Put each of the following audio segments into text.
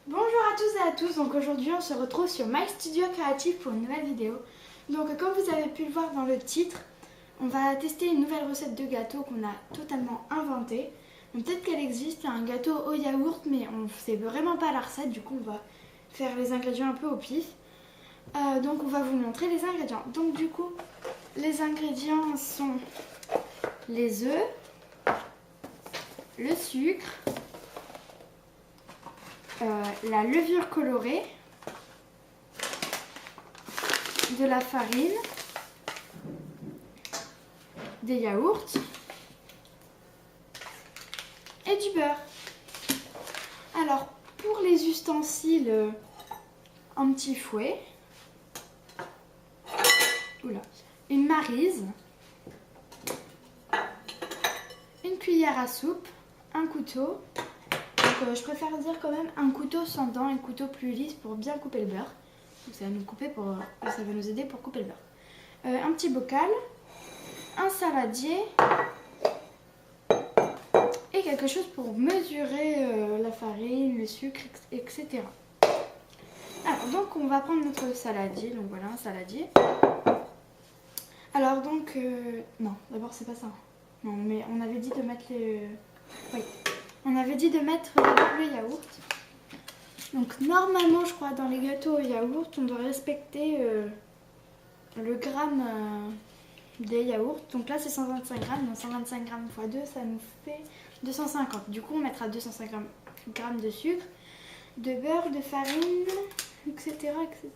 Bonjour à tous et à tous, donc aujourd'hui on se retrouve sur My Studio Creative pour une nouvelle vidéo. Donc comme vous avez pu le voir dans le titre, on va tester une nouvelle recette de gâteau qu'on a totalement inventée. Donc peut-être qu'elle existe, c'est un gâteau au yaourt mais on ne sait vraiment pas la recette, du coup on va faire les ingrédients un peu au pif. Donc on va vous montrer les ingrédients. Donc du coup les ingrédients sont les œufs, le sucre, la levure colorée, de la farine, des yaourts et du beurre. Alors pour les ustensiles, un petit fouet, oula, une maryse, une cuillère à soupe, un couteau. Donc je préfère dire quand même un couteau sans dents, un couteau plus lisse pour bien couper le beurre. Donc ça va nous aider pour couper le beurre. Un petit bocal, un saladier et quelque chose pour mesurer la farine, le sucre, etc. Alors donc on va prendre notre saladier, donc voilà un saladier. Alors donc, non d'abord c'est pas ça. Non mais on avait dit de mettre les... Oui, on avait dit de mettre le yaourt. Donc normalement je crois dans les gâteaux au yaourt on doit respecter le gramme des yaourts. Donc là c'est 125 grammes, donc 125 grammes x 2 ça nous fait 250. Du coup on mettra 250 grammes de sucre, de beurre, de farine, etc. etc.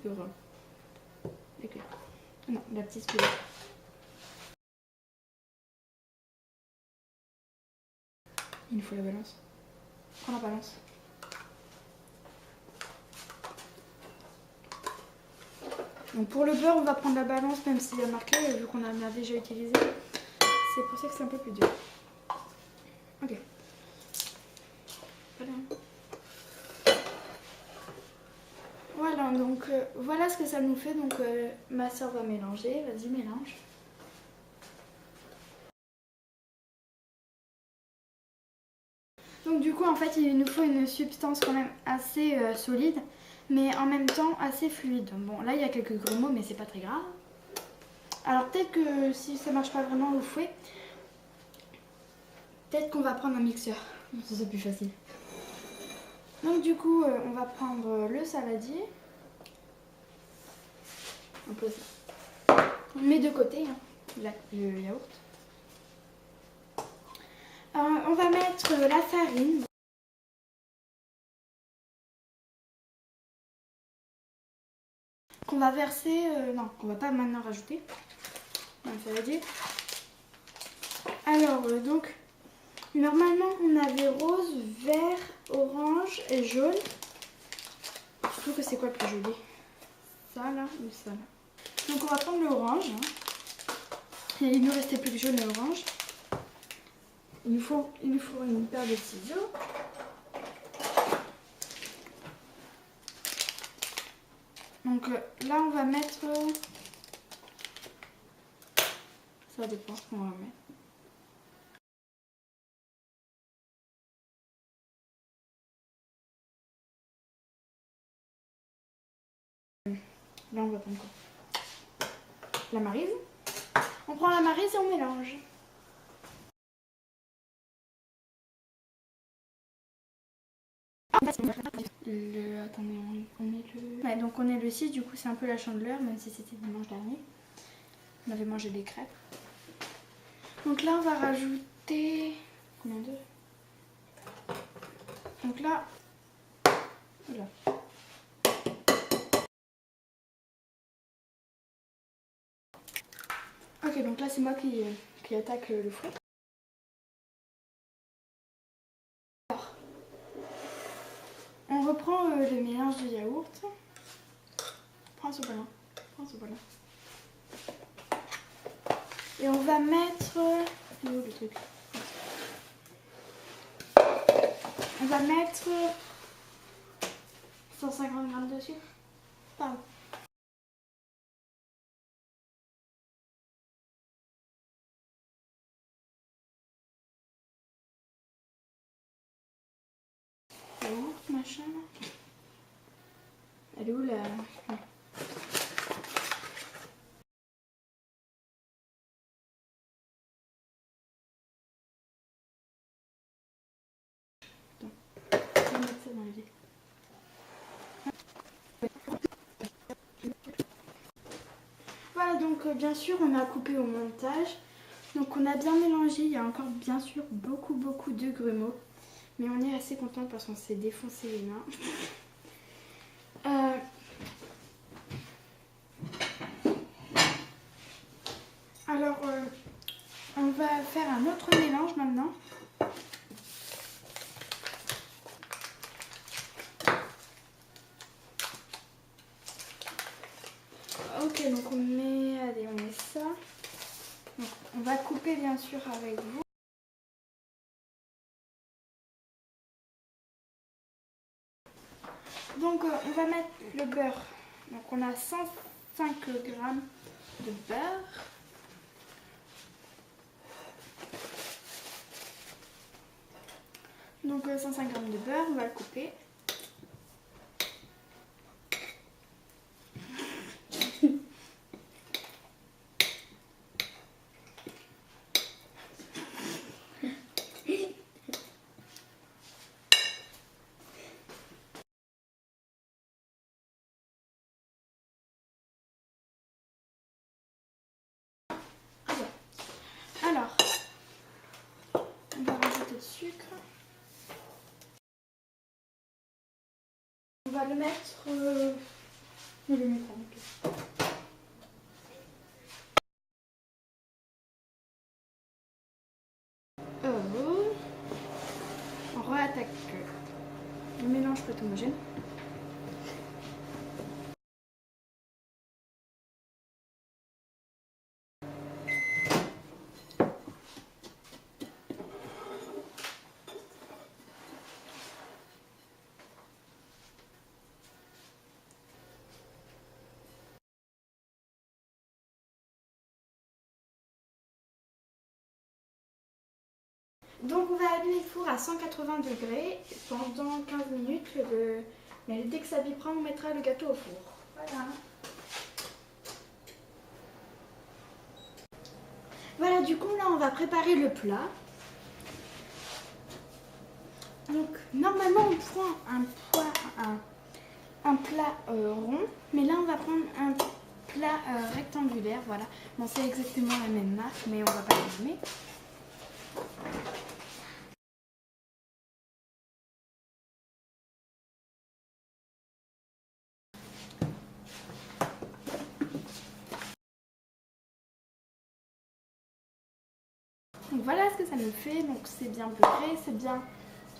D'accord. Non, la petite cuillère. Il nous faut la balance. Prends la balance. Donc pour le beurre, on va prendre la balance même s'il y a marqué, vu qu'on en a déjà utilisé. C'est pour ça que c'est un peu plus dur. Ok. Voilà, donc voilà ce que ça nous fait. Donc ma soeur va mélanger. Vas-y, mélange. Donc du coup, en fait, il nous faut une substance quand même assez solide, mais en même temps assez fluide. Bon, là, il y a quelques gros mots, mais c'est pas très grave. Alors peut-être que si ça marche pas vraiment au fouet, peut-être qu'on va prendre un mixeur. C'est plus facile. Donc du coup, on va prendre le saladier. On pose ça. On met de côté hein, le yaourt. On va mettre la farine. Qu'on va verser, non, qu'on va pas maintenant rajouter dans le saladier. Alors donc, normalement on avait rose, vert, orange et jaune. Je trouve que c'est quoi le plus joli? Ça là ou ça là? Donc on va prendre l'orange. Hein. Et il nous restait plus que jaune et orange. Il nous faut une paire de ciseaux. Donc là on va mettre... ça dépend ce qu'on va mettre. Là on va prendre quoi? La maryse. On prend la maryse et on mélange. Attendez, on est le... Ouais, donc on est le 6, du coup c'est un peu la chandeleur, même si c'était dimanche dernier. On avait mangé des crêpes. Donc là on va rajouter... Combien d'œufs? Donc là... Oula. Ok, donc là c'est moi qui attaque le fouet. Alors, on reprend le mélange de yaourt. Prends ce ballon. Prends ce ballon. Et on va mettre... où le truc? On va mettre 150 grammes de sucre. Pardon. Yaourt, machin là. Elle est où la... Attends, je vais mettre ça dans le vide. Voilà, donc bien sûr on a coupé au montage. Donc on a bien mélangé, il y a encore bien sûr beaucoup de grumeaux. Mais on est assez content parce qu'on s'est défoncé les mains. Alors on va faire un autre mélange maintenant. Ok, donc on met, allez, on met ça. Donc, on va couper bien sûr avec vous. Donc on va mettre le beurre. Donc on a 105 grammes de beurre. Donc 105 grammes de beurre, on va le couper. Alors, on va rajouter le sucre. On va le mettre... on le mettra, ok. On réattaque le mélange peut homogène. Donc on va allumer le four à 180 degrés pendant 15 minutes. Mais dès que ça vibrera, on mettra le gâteau au four. Voilà. Voilà, du coup là on va préparer le plat. Donc normalement on prend un plat rond, mais là on va prendre un plat rectangulaire. Voilà, bon c'est exactement la même marque, mais on va pas l'allumer. Donc voilà ce que ça nous fait. Donc c'est bien beurré, c'est bien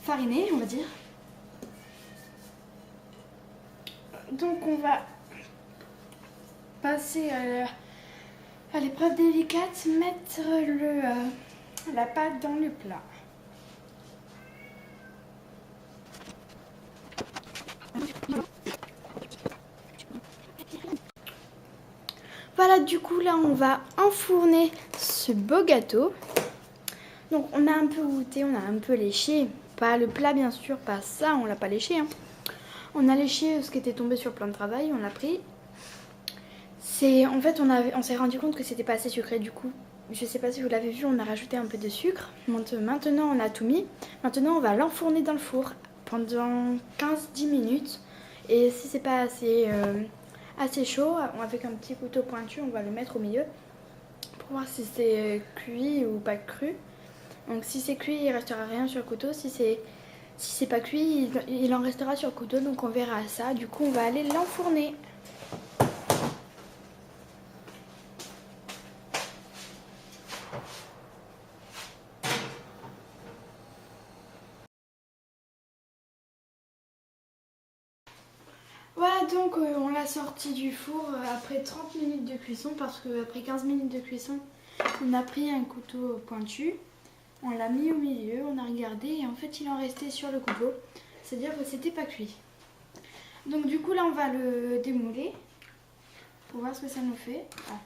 fariné, on va dire. Donc on va passer à l'épreuve délicate, mettre la pâte dans le plat. Voilà, du coup là on va enfourner ce beau gâteau. Donc on a un peu goûté, on a un peu léché. Pas le plat bien sûr, pas ça, on l'a pas léché. Hein. On a léché ce qui était tombé sur le plan de travail, on l'a pris. En fait on s'est rendu compte que c'était pas assez sucré, du coup je sais pas si vous l'avez vu, on a rajouté un peu de sucre. Maintenant on a tout mis. Maintenant on va l'enfourner dans le four pendant 15-10 minutes. Et si c'est pas assez chaud, avec un petit couteau pointu, on va le mettre au milieu pour voir si c'est cuit ou pas cru. Donc si c'est cuit, il restera rien sur le couteau. Si c'est pas cuit, il en restera sur le couteau, donc on verra ça. Du coup on va aller l'enfourner. Voilà, donc on l'a sorti du four après 30 minutes de cuisson, parce qu'après 15 minutes de cuisson, on a pris un couteau pointu, on l'a mis au milieu, on a regardé et en fait il en restait sur le couteau, c'est-à-dire que c'était pas cuit. Donc du coup là on va le démouler pour voir ce que ça nous fait. Ah.